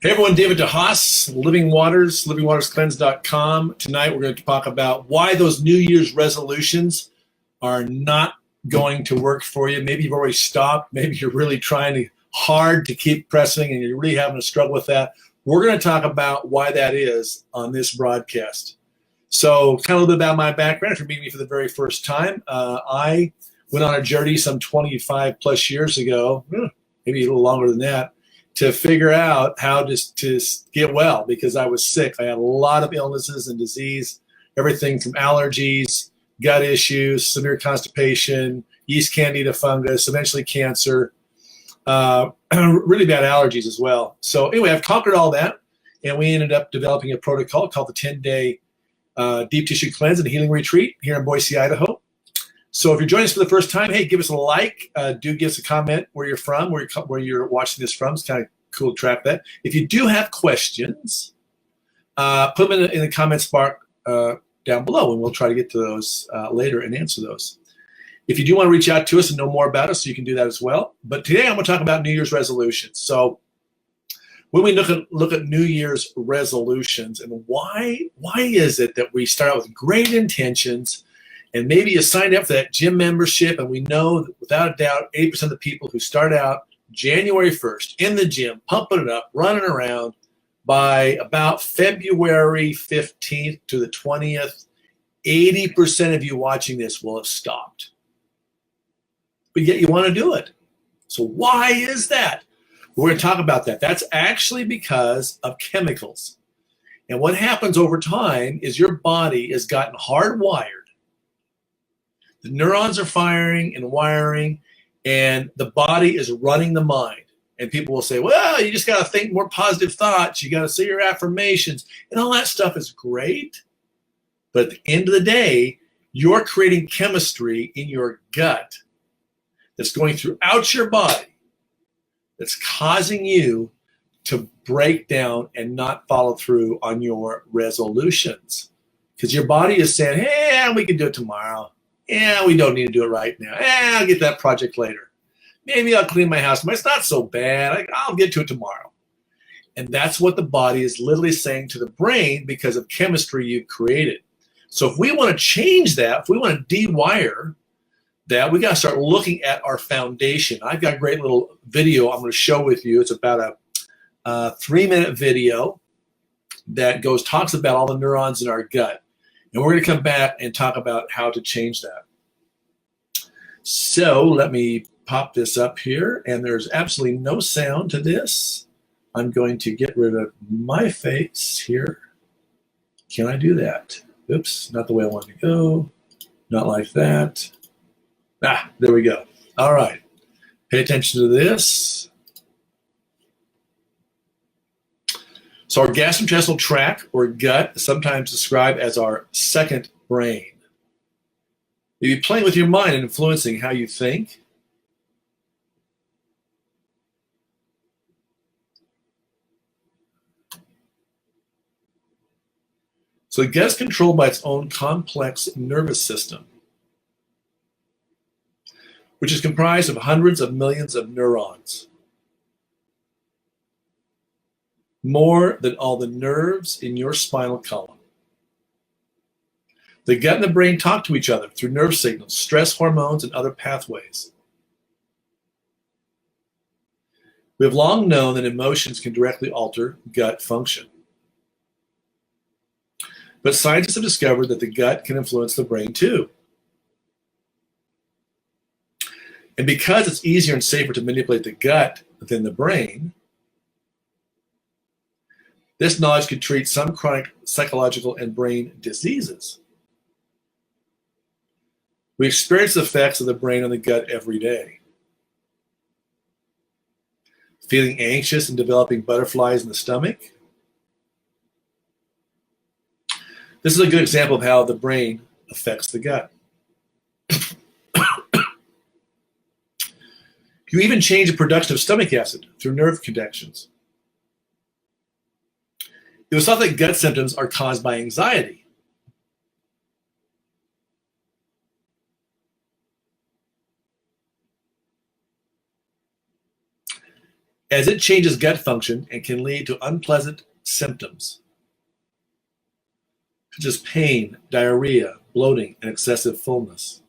Hey everyone, David DeHaas, Living Waters, livingwaterscleanse.com. Tonight we're going to talk about why those New Year's resolutions are not going to work for you. Maybe you've already stopped. Maybe you're really trying hard to keep pressing and you're really having a struggle with that. We're going to talk about why that is on this broadcast. So kind of a little bit about my background. If you're meeting me for the very first time, I went on a journey some 25 plus years ago, maybe a little longer than that, to figure out how to get well because I was sick. I had a lot of illnesses and disease, everything from allergies, gut issues, severe constipation, yeast candida fungus, eventually cancer, really bad allergies as well. So anyway, I've conquered all that, and we ended up developing a protocol called the 10-day Deep Tissue Cleanse and Healing Retreat here in Boise, Idaho. So if you're joining us for the first time, hey, give us a like. Do give us a comment where you're from, where you're watching this from. It's kind of cool to track that. If you do have questions, put them in the comments bar down below, and we'll try to get to those later and answer those. If you do want to reach out to us and know more about us, you can do that as well. But today I'm going to talk about New Year's resolutions. So when we look at New Year's resolutions and why is it that we start out with great intentions, and maybe you signed up for that gym membership, and we know that without a doubt 80% of the people who start out January 1st in the gym, pumping it up, running around, by about February 15th to the 20th, 80% of you watching this will have stopped. But yet you want to do it. So why is that? We're going to talk about that. That's actually because of chemicals. And what happens over time is your body has gotten hardwired. The neurons are firing and wiring, and the body is running the mind. And people will say, well, you just got to think more positive thoughts. You got to say your affirmations. And all that stuff is great. But at the end of the day, you're creating chemistry in your gut that's going throughout your body that's causing you to break down and not follow through on your resolutions. Because your body is saying, hey, we can do it tomorrow. Yeah, we don't need to do it right now. I'll get that project later. Maybe I'll clean my house. It's not so bad. I'll get to it tomorrow. And that's what the body is literally saying to the brain because of chemistry you've created. So if we want to change that, if we want to dewire that, we got to start looking at our foundation. I've got a great little video I'm going to show with you. It's about a 3-minute video that talks about all the neurons in our gut. And we're going to come back and talk about how to change that. So let me pop this up here, and there's absolutely no sound to this. I'm going to get rid of my face here. Can I do that? Oops, not the way I want to go. Not like that. There we go. All right. Pay attention to this. So our gastrointestinal tract, or gut, is sometimes described as our second brain. You're playing with your mind and influencing how you think. So the gut is controlled by its own complex nervous system, which is comprised of hundreds of millions of neurons. More than all the nerves in your spinal column. The gut and the brain talk to each other through nerve signals, stress hormones, and other pathways. We have long known that emotions can directly alter gut function. But scientists have discovered that the gut can influence the brain too. And because it's easier and safer to manipulate the gut than the brain, this knowledge could treat some chronic psychological and brain diseases. We experience the effects of the brain on the gut every day. Feeling anxious and developing butterflies in the stomach. This is a good example of how the brain affects the gut. You even change the production of stomach acid through nerve conductions. It was thought that gut symptoms are caused by anxiety. as it changes gut function and can lead to unpleasant symptoms, such as pain, diarrhea, bloating, and excessive fullness.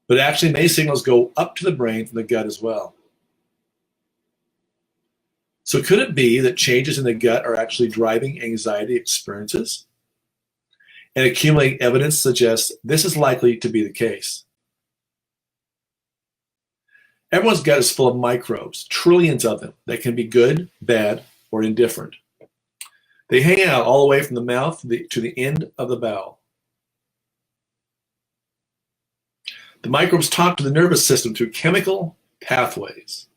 But actually, many signals go up to the brain from the gut as well. So could it be that changes in the gut are actually driving anxiety experiences? And accumulating evidence suggests this is likely to be the case. Everyone's gut is full of microbes, trillions of them, that can be good, bad, or indifferent. They hang out all the way from the mouth to the end of the bowel. The microbes talk to the nervous system through chemical pathways,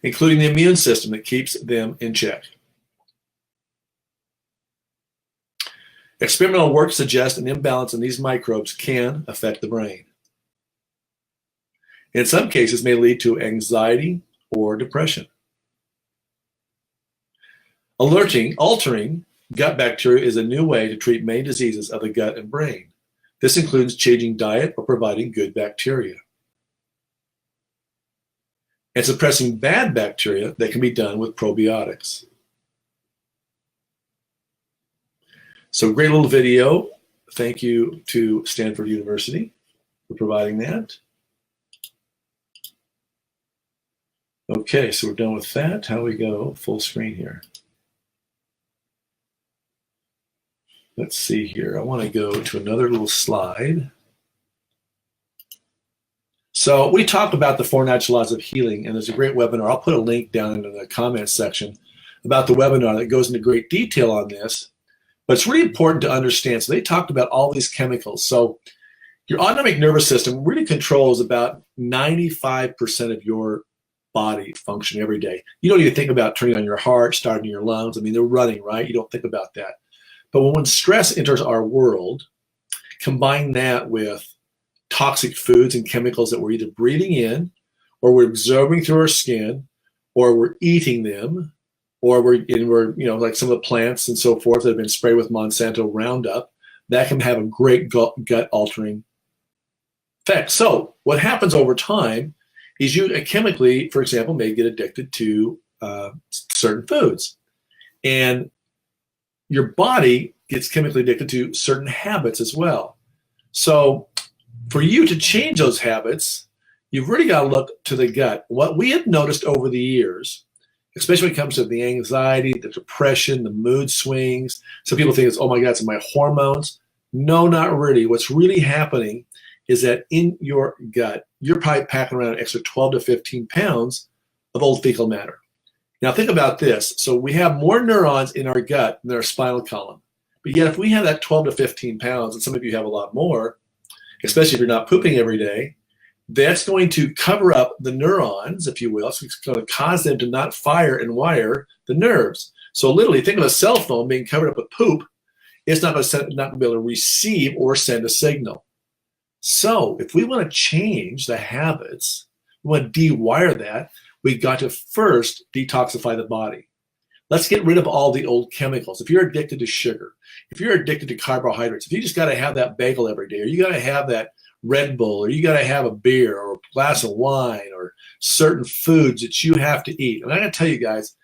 including the immune system that keeps them in check. Experimental work suggests an imbalance in these microbes can affect the brain. In some cases, may lead to anxiety or depression. Altering gut bacteria is a new way to treat many diseases of the gut and brain. This includes changing diet or providing good bacteria. And suppressing bad bacteria that can be done with probiotics. So great little video. Thank you to Stanford University for providing that. Okay, so we're done with that. How do we go full screen here? Let's see here. I want to go to another little slide. So we talked about the 4 natural laws of healing, and there's a great webinar. I'll put a link down in the comments section about the webinar that goes into great detail on this. But it's really important to understand. So they talked about all these chemicals. So your autonomic nervous system really controls about 95% of your body function every day. You don't even think about turning on your heart, starting your lungs. I mean, they're running, right? You don't think about that. But when stress enters our world, combine that with toxic foods and chemicals that we're either breathing in, or we're absorbing through our skin, or we're eating them, or we're like some of the plants and so forth that have been sprayed with Monsanto Roundup, that can have a great gut altering effect. So what happens over time is you chemically, for example, may get addicted to certain foods. And your body gets chemically addicted to certain habits as well. So for you to change those habits, you've really got to look to the gut. What we have noticed over the years, especially when it comes to the anxiety, the depression, the mood swings, some people think it's, oh my God, it's my hormones. No, not really. What's really happening is that in your gut, you're probably packing around an extra 12 to 15 pounds of old fecal matter. Now think about this. So we have more neurons in our gut than our spinal column. But yet if we have that 12 to 15 pounds, and some of you have a lot more, especially if you're not pooping every day, that's going to cover up the neurons, if you will. So it's going to cause them to not fire and wire the nerves. So literally think of a cell phone being covered up with poop. It's not going to be able to receive or send a signal. So if we want to change the habits, we want to de-wire that, we've got to first detoxify the body. Let's get rid of all the old chemicals. If you're addicted to sugar, if you're addicted to carbohydrates, if you just got to have that bagel every day, or you got to have that Red Bull, or you got to have a beer or a glass of wine, or certain foods that you have to eat. And I got to tell you guys,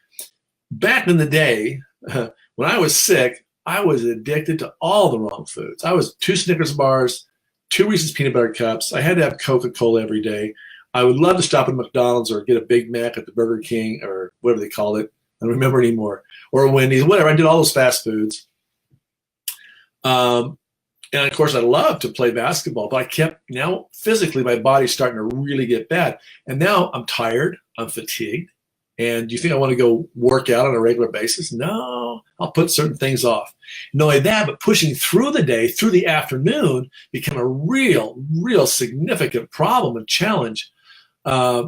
back in the day, when I was sick, I was addicted to all the wrong foods. I was 2 Snickers bars, 2 Reese's peanut butter cups. I had to have Coca-Cola every day. I would love to stop at McDonald's or get a Big Mac at the Burger King or whatever they called it. I don't remember anymore. Or Wendy's, whatever. I did all those fast foods. And of course, I love to play basketball, but now physically, my body's starting to really get bad. And now I'm tired, I'm fatigued. And do you think I want to go work out on a regular basis? No, I'll put certain things off. Not only that, but pushing through the day, through the afternoon, became a real significant problem and challenge.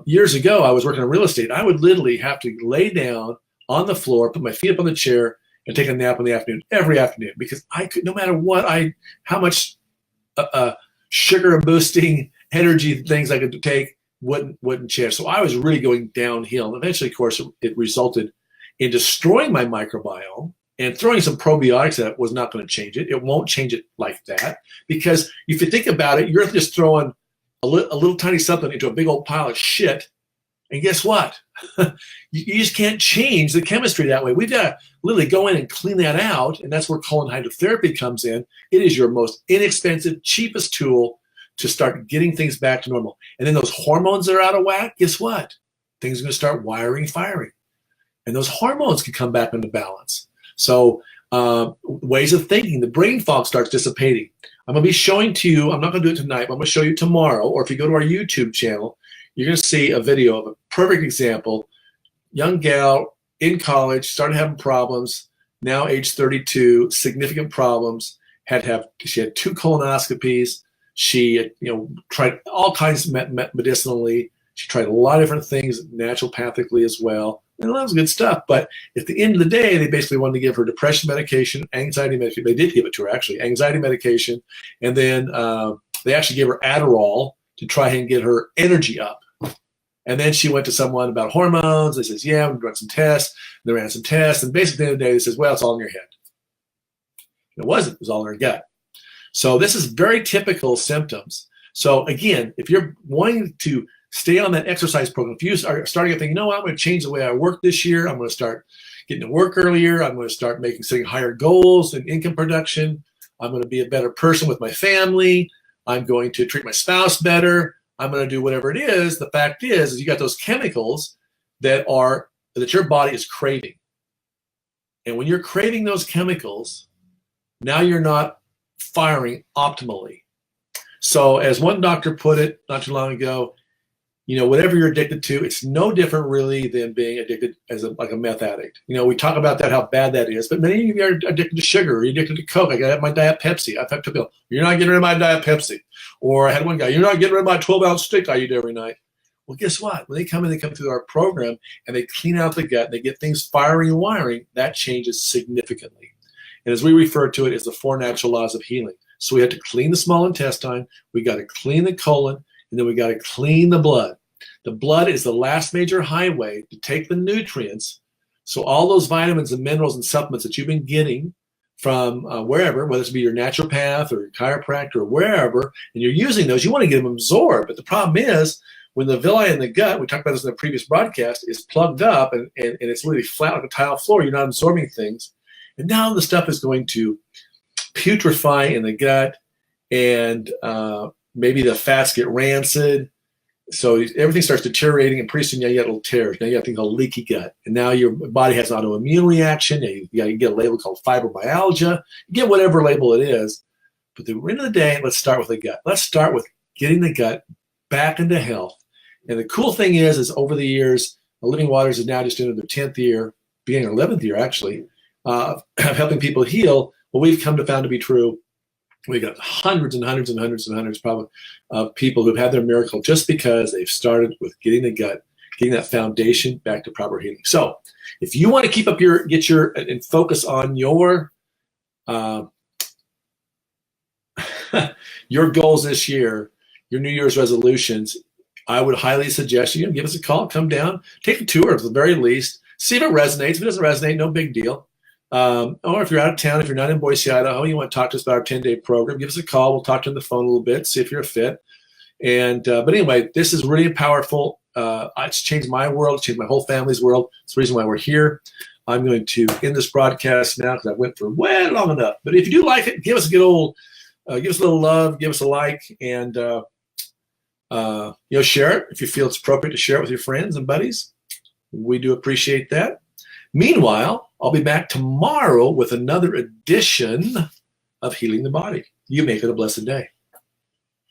Years ago, I was working in real estate. I would literally have to lay down on the floor, put my feet up on the chair, and take a nap in the afternoon, every afternoon, because I could, no matter what how much sugar boosting energy things I could take wouldn't change. So I was really going downhill. And eventually, of course, it resulted in destroying my microbiome, and throwing some probiotics at it was not going to change it. It won't change it like that, because if you think about it, you're just throwing a little tiny supplement into a big old pile of shit. And guess what? You just can't change the chemistry that way. We've got to literally go in and clean that out. And that's where colon hydrotherapy comes in. It is your most inexpensive, cheapest tool to start getting things back to normal. And then those hormones that are out of whack, guess what? Things are going to start firing. And those hormones can come back into balance. So ways of thinking, the brain fog starts dissipating. I'm going to be showing to you, I'm not going to do it tonight, but I'm going to show you tomorrow, or if you go to our YouTube channel, you're going to see a video of a perfect example. Young gal in college, started having problems, now age 32, significant problems, she had 2 colonoscopies. She tried all kinds medicinally. She tried a lot of different things naturopathically as well. And that was good stuff. But at the end of the day, they basically wanted to give her depression medication, anxiety medication. They did give it to her, actually, anxiety medication. And then they actually gave her Adderall to try and get her energy up. And then she went to someone about hormones. They says, yeah, we run some tests. They ran some tests. And basically at the end of the day, they says, well, it's all in your head. And it wasn't. It was all in her gut. So this is very typical symptoms. So again, if you're wanting to stay on that exercise program, if you are starting to think, I'm going to change the way I work this year. I'm going to start getting to work earlier. I'm going to start setting higher goals and income production. I'm going to be a better person with my family. I'm going to treat my spouse better. I'm going to do whatever it is. The fact is you got those chemicals that your body is craving. And when you're craving those chemicals, now you're not firing optimally. So as one doctor put it not too long ago, whatever you're addicted to, it's no different really than being addicted like a meth addict. We talk about that, how bad that is, but many of you are addicted to sugar, or you're addicted to Coke. I got my Diet Pepsi. I've had to go, you're not getting rid of my Diet Pepsi. Or I had one guy, you're not getting rid of my 12-ounce steak I eat every night. Well, guess what? When they come through our program and they clean out the gut, they get things firing and wiring, that changes significantly. And as we refer to it as the 4 natural laws of healing. So we have to clean the small intestine, we got to clean the colon, and then we got to clean the blood. The blood is the last major highway to take the nutrients. So all those vitamins and minerals and supplements that you've been getting from wherever, whether it be your naturopath or your chiropractor or wherever, and you're using those, you want to get them absorbed. But the problem is when the villi in the gut, we talked about this in the previous broadcast, is plugged up and it's really flat like a tile floor, you're not absorbing things. And now the stuff is going to putrefy in the gut, and maybe the fats get rancid. So everything starts deteriorating, and pretty soon you get little tears. Now you have a thing called leaky gut. And now your body has an autoimmune reaction. You get a label called fibromyalgia. You get whatever label it is. But at the end of the day, let's start with the gut. Let's start with getting the gut back into health. And the cool thing is over the years, Living Waters is now just into their 10th year, beginning their 11th year actually, of helping people heal. What we've come to found to be true. We got hundreds and hundreds and hundreds and hundreds probably of people who've had their miracle just because they've started with getting the gut, getting that foundation back to proper healing. So if you want to keep up and focus on your your goals this year, your New Year's resolutions, I would highly suggest you give us a call, come down, take a tour at the very least, see if it resonates. If it doesn't resonate, no big deal. Or if you're out of town, if you're not in Boise, Idaho, you want to talk to us about our 10-day program, give us a call. We'll talk to you on the phone a little bit, see if you're a fit. And but anyway, this is really powerful. It's changed my world, changed my whole family's world. It's the reason why we're here. I'm going to end this broadcast now because I went for way long enough. But if you do like it, give us a good old, give us a little love, give us a like, and share it if you feel it's appropriate to share it with your friends and buddies. We do appreciate that. Meanwhile, I'll be back tomorrow with another edition of Healing the Body. You make it a blessed day.